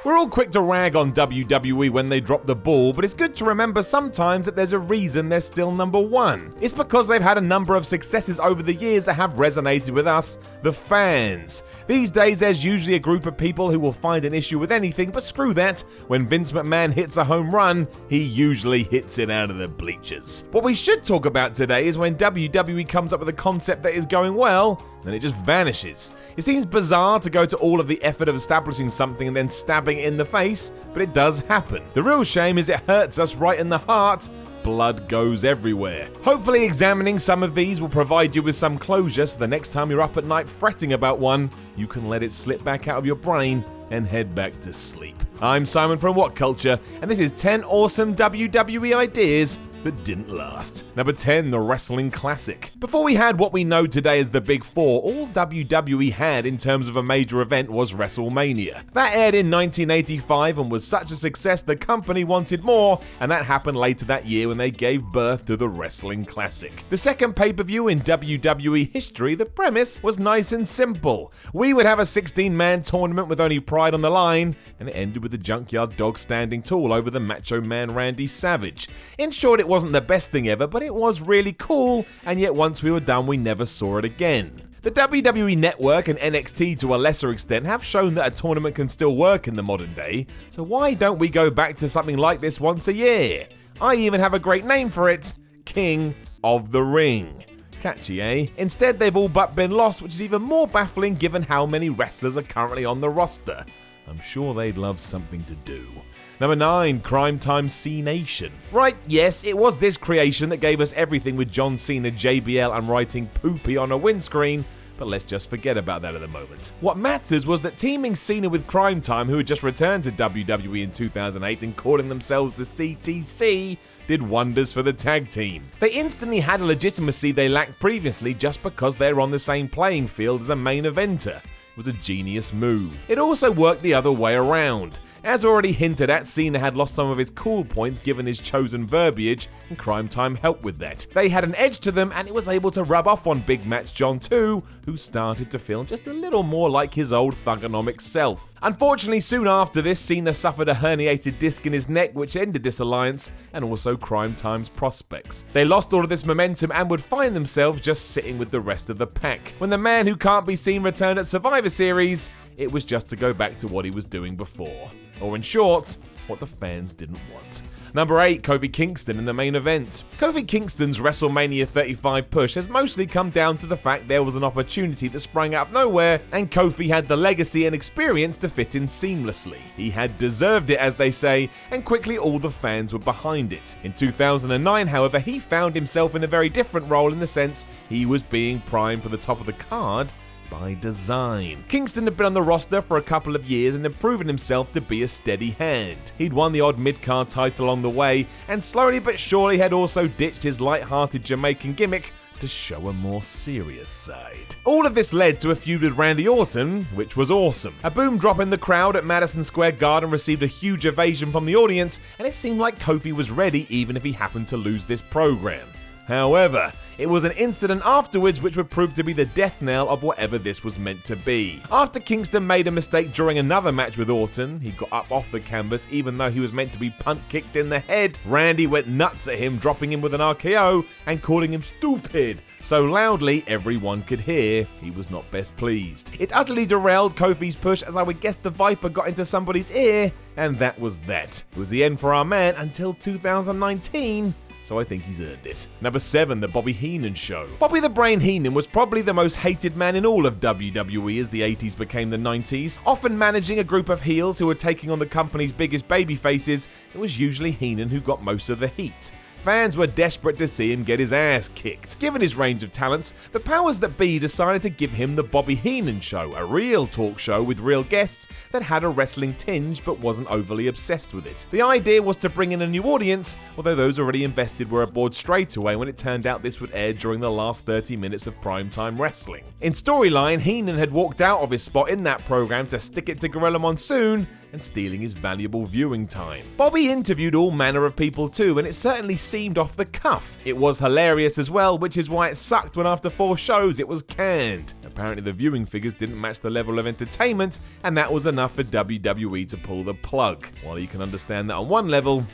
We're all quick to rag on WWE when they drop the ball, but it's good to remember sometimes that there's a reason they're still number one. It's because they've had a number of successes over the years that have resonated with us, the fans. These days there's usually a group of people who will find an issue with anything, but screw that. When Vince McMahon hits a home run, he usually hits it out of the bleachers. What we should talk about today is when WWE comes up with a concept that is going well, then it just vanishes. It seems bizarre to go to all of the effort of establishing something and then stabbing it in the face, but it does happen. The real shame is it hurts us right in the heart. Blood goes everywhere. Hopefully examining some of these will provide you with some closure, so the next time you're up at night fretting about one, you can let it slip back out of your brain and head back to sleep. I'm Simon from What Culture, and this is 10 awesome WWE ideas that didn't last. Number 10, the Wrestling Classic. Before we had what we know today as the Big Four, all WWE had in terms of a major event was WrestleMania. That aired in 1985 and was such a success the company wanted more, and that happened later that year when they gave birth to the Wrestling Classic. The second pay-per-view in WWE history, the premise was nice and simple. We would have a 16-man tournament with only pride on the line, and it ended with the Junkyard Dog standing tall over the Macho Man Randy Savage. In short, it wasn't the best thing ever, but it was really cool, and yet once we were done, we never saw it again. The WWE Network and NXT to a lesser extent have shown that a tournament can still work in the modern day, so why don't we go back to something like this once a year? I even have a great name for it, King of the Ring. Catchy, eh? Instead, they've all but been lost, which is even more baffling given how many wrestlers are currently on the roster. I'm sure they'd love something to do. Number 9, Crime Time C-Nation. Right, yes, it was this creation that gave us everything with John Cena, JBL, and writing poopy on a windscreen, but let's just forget about that at the moment. What matters was that teaming Cena with Crime Time, who had just returned to WWE in 2008 and calling themselves the CTC, did wonders for the tag team. They instantly had a legitimacy they lacked previously just because they're on the same playing field as a main eventer. It was a genius move. It also worked the other way around. As already hinted at, Cena had lost some of his cool points given his chosen verbiage, and Crime Time helped with that. They had an edge to them, and it was able to rub off on Big Match John too, who started to feel just a little more like his old thugonomic self. Unfortunately, soon after this, Cena suffered a herniated disc in his neck, which ended this alliance, and also Crime Time's prospects. They lost all of this momentum and would find themselves just sitting with the rest of the pack. When the man who can't be seen returned at Survivor Series, it was just to go back to what he was doing before. Or in short, what the fans didn't want. Number 8, Kofi Kingston in the main event. Kofi Kingston's WrestleMania 35 push has mostly come down to the fact there was an opportunity that sprang out of nowhere, and Kofi had the legacy and experience to fit in seamlessly. He had deserved it, as they say, and quickly all the fans were behind it. In 2009, however, he found himself in a very different role in the sense he was being primed for the top of the card by design. Kingston had been on the roster for a couple of years and had proven himself to be a steady hand. He'd won the odd mid-card title along the way, and slowly but surely had also ditched his light-hearted Jamaican gimmick to show a more serious side. All of this led to a feud with Randy Orton, which was awesome. A boom drop in the crowd at Madison Square Garden received a huge ovation from the audience, and it seemed like Kofi was ready even if he happened to lose this program. However, it was an incident afterwards which would prove to be the death knell of whatever this was meant to be. After Kingston made a mistake during another match with Orton, he got up off the canvas even though he was meant to be punt-kicked in the head. Randy went nuts at him, dropping him with an RKO and calling him stupid so loudly everyone could hear. He was not best pleased. It utterly derailed Kofi's push, as I would guess the Viper got into somebody's ear, and that was that. It was the end for our man until 2019. So I think he's earned it. Number 7, the Bobby Heenan Show. Bobby the Brain Heenan was probably the most hated man in all of WWE as the 80s became the 90s. Often managing a group of heels who were taking on the company's biggest babyfaces, it was usually Heenan who got most of the heat. Fans were desperate to see him get his ass kicked. Given his range of talents, the powers that be decided to give him the Bobby Heenan Show, a real talk show with real guests that had a wrestling tinge but wasn't overly obsessed with it. The idea was to bring in a new audience, although those already invested were aboard straight away when it turned out this would air during the last 30 minutes of primetime wrestling. In storyline, Heenan had walked out of his spot in that program to stick it to Gorilla Monsoon, and stealing his valuable viewing time. Bobby interviewed all manner of people too, and it certainly seemed off the cuff. It was hilarious as well, which is why it sucked when after 4 shows it was canned. Apparently the viewing figures didn't match the level of entertainment, and that was enough for WWE to pull the plug. While you can understand that on one level,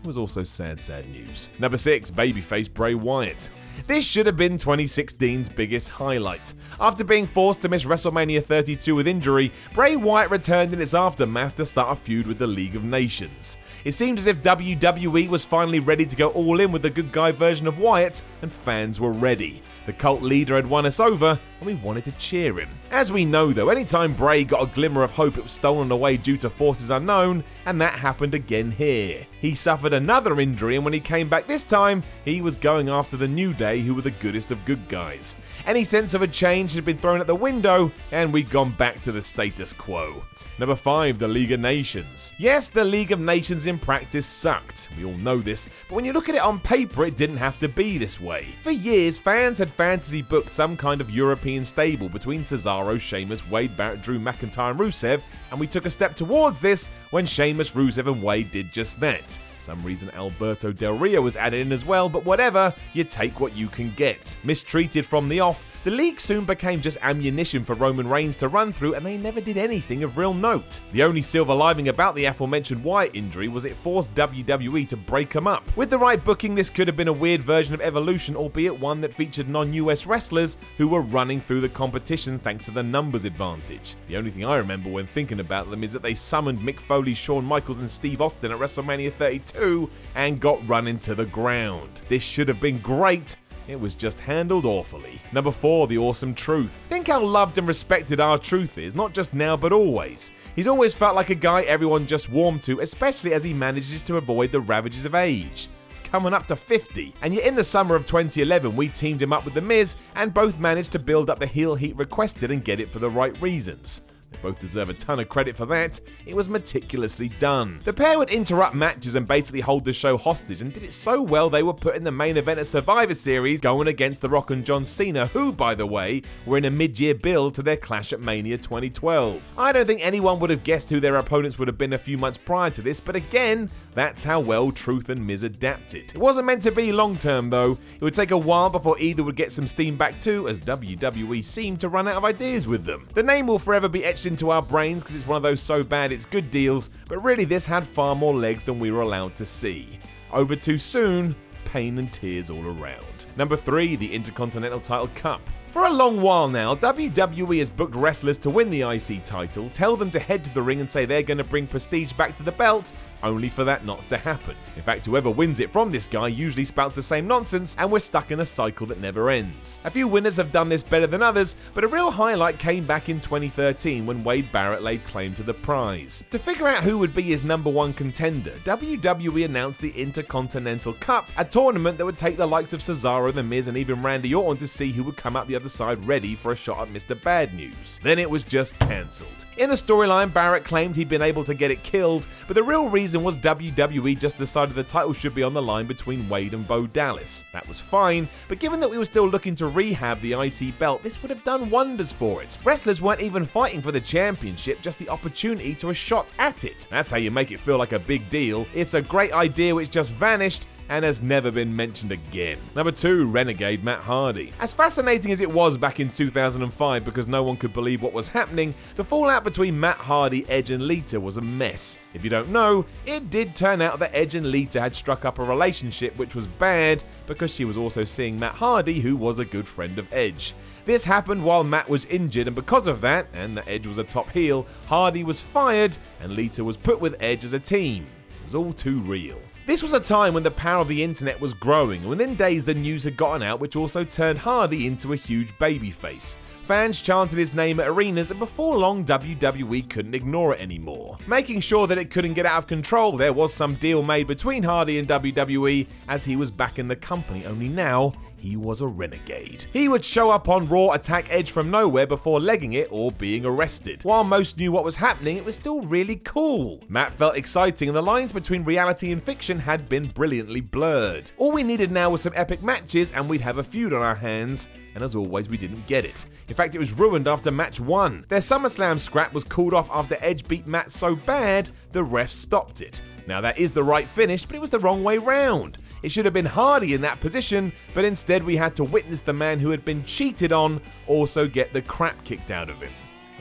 it was also sad news. Number 6, Babyface Bray Wyatt. This should have been 2016's biggest highlight. After being forced to miss WrestleMania 32 with injury, Bray Wyatt returned in its aftermath to start a feud with the League of Nations. It seemed as if WWE was finally ready to go all in with the good guy version of Wyatt, and fans were ready. The cult leader had won us over, and we wanted to cheer him. As we know though, anytime Bray got a glimmer of hope, it was stolen away due to forces unknown, and that happened again here. He suffered another injury, and when he came back this time, he was going after the New Day, who were the goodest of good guys. Any sense of a change had been thrown out the window, and we'd gone back to the status quo. Number 5, the League of Nations. Yes, the League of Nations in practice sucked. We all know this, but when you look at it on paper, it didn't have to be this way. For years, fans had fantasy booked some kind of European stable between Cesaro, Sheamus, Wade Barrett, Drew McIntyre and Rusev, and we took a step towards this when Sheamus, Rusev and Wade did just that. For some reason Alberto Del Rio was added in as well, but whatever, you take what you can get. Mistreated from the off, the league soon became just ammunition for Roman Reigns to run through, and they never did anything of real note. The only silver lining about the aforementioned Wyatt injury was it forced WWE to break them up. With the right booking, this could have been a weird version of Evolution, albeit one that featured non-US wrestlers who were running through the competition thanks to the numbers advantage. The only thing I remember when thinking about them is that they summoned Mick Foley, Shawn Michaels and Steve Austin at WrestleMania 32 and got run into the ground. This should have been great. It was just handled awfully. Number 4, the Awesome Truth. Think how loved and respected R-Truth is, not just now but always. He's always felt like a guy everyone just warmed to, especially as he manages to avoid the ravages of age. He's coming up to 50, and yet in the summer of 2011 we teamed him up with The Miz and both managed to build up the heel heat requested and get it for the right reasons. They both deserve a ton of credit for that. It was meticulously done. The pair would interrupt matches and basically hold the show hostage, and did it so well they were put in the main event of Survivor Series going against The Rock and John Cena, who, by the way, were in a mid-year build to their clash at Mania 2012. I don't think anyone would have guessed who their opponents would have been a few months prior to this, but again, that's how well Truth and Miz adapted. It wasn't meant to be long-term though. It would take a while before either would get some steam back too, as WWE seemed to run out of ideas with them. The name will forever be etched into our brains because it's one of those so bad it's good deals, but really this had far more legs than we were allowed to see. Over too soon, pain and tears all around. Number 3, the Intercontinental Title Cup. For a long while now, WWE has booked wrestlers to win the IC title, tell them to head to the ring and say they're going to bring prestige back to the belt, only for that not to happen. In fact, whoever wins it from this guy usually spouts the same nonsense, and we're stuck in a cycle that never ends. A few winners have done this better than others, but a real highlight came back in 2013 when Wade Barrett laid claim to the prize. To figure out who would be his number 1 contender, WWE announced the Intercontinental Cup, a tournament that would take the likes of Cesaro, The Miz and even Randy Orton to see who would come out the other side ready for a shot at Mr. Bad News. Then it was just cancelled. In the storyline, Barrett claimed he'd been able to get it killed, but the real reason was WWE just decided the title should be on the line between Wade and Bo Dallas. That was fine, but given that we were still looking to rehab the IC belt, this would have done wonders for it. Wrestlers weren't even fighting for the championship, just the opportunity to a shot at it. That's how you make it feel like a big deal. It's a great idea which just vanished and has never been mentioned again. Number 2, Renegade Matt Hardy. As fascinating as it was back in 2005 because no one could believe what was happening, the fallout between Matt Hardy, Edge and Lita was a mess. If you don't know, it did turn out that Edge and Lita had struck up a relationship which was bad because she was also seeing Matt Hardy, who was a good friend of Edge. This happened while Matt was injured, and because of that, and that Edge was a top heel, Hardy was fired and Lita was put with Edge as a team. It was all too real. This was a time when the power of the internet was growing, and within days the news had gotten out, which also turned Hardy into a huge babyface. Fans chanted his name at arenas, and before long WWE couldn't ignore it anymore. Making sure that it couldn't get out of control, there was some deal made between Hardy and WWE as he was back in the company, only now he was a renegade. He would show up on Raw, attack Edge from nowhere before legging it or being arrested. While most knew what was happening, it was still really cool. Matt felt exciting and the lines between reality and fiction had been brilliantly blurred. All we needed now was some epic matches and we'd have a feud on our hands, and as always we didn't get it. In fact, it was ruined after match 1. Their SummerSlam scrap was called off after Edge beat Matt so bad, the refs stopped it. Now that is the right finish, but it was the wrong way round. It should have been Hardy in that position, but instead we had to witness the man who had been cheated on also get the crap kicked out of him.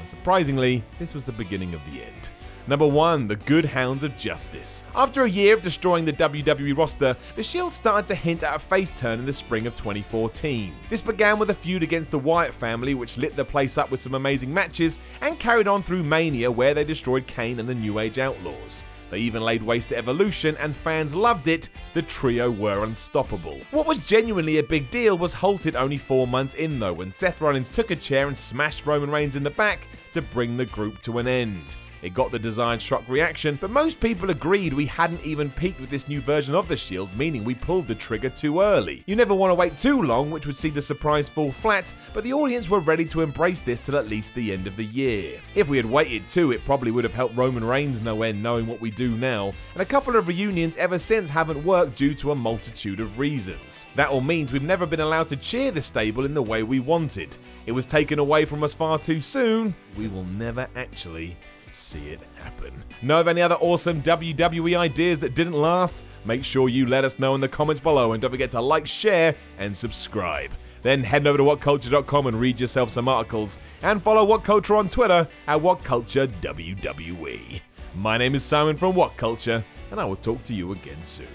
Unsurprisingly, this was the beginning of the end. Number 1, the Good Hounds of Justice. After a year of destroying the WWE roster, the Shield started to hint at a face turn in the spring of 2014. This began with a feud against the Wyatt family, which lit the place up with some amazing matches, and carried on through Mania, where they destroyed Kane and the New Age Outlaws. They even laid waste to Evolution, and fans loved it. The trio were unstoppable. What was genuinely a big deal was halted only 4 months in though, when Seth Rollins took a chair and smashed Roman Reigns in the back to bring the group to an end. It got the desired shock reaction, but most people agreed we hadn't even peaked with this new version of the Shield, meaning we pulled the trigger too early. You never want to wait too long, which would see the surprise fall flat, but the audience were ready to embrace this till at least the end of the year. If we had waited too, it probably would have helped Roman Reigns no end knowing what we do now, and a couple of reunions ever since haven't worked due to a multitude of reasons. That all means we've never been allowed to cheer the stable in the way we wanted. It was taken away from us far too soon. We will never actually see it happen. Know of any other awesome WWE ideas that didn't last? Make sure you let us know in the comments below, and don't forget to like, share, and subscribe. Then head over to whatculture.com and read yourself some articles, and follow WhatCulture on Twitter at WhatCultureWWE. My name is Simon from What Culture, and I will talk to you again soon.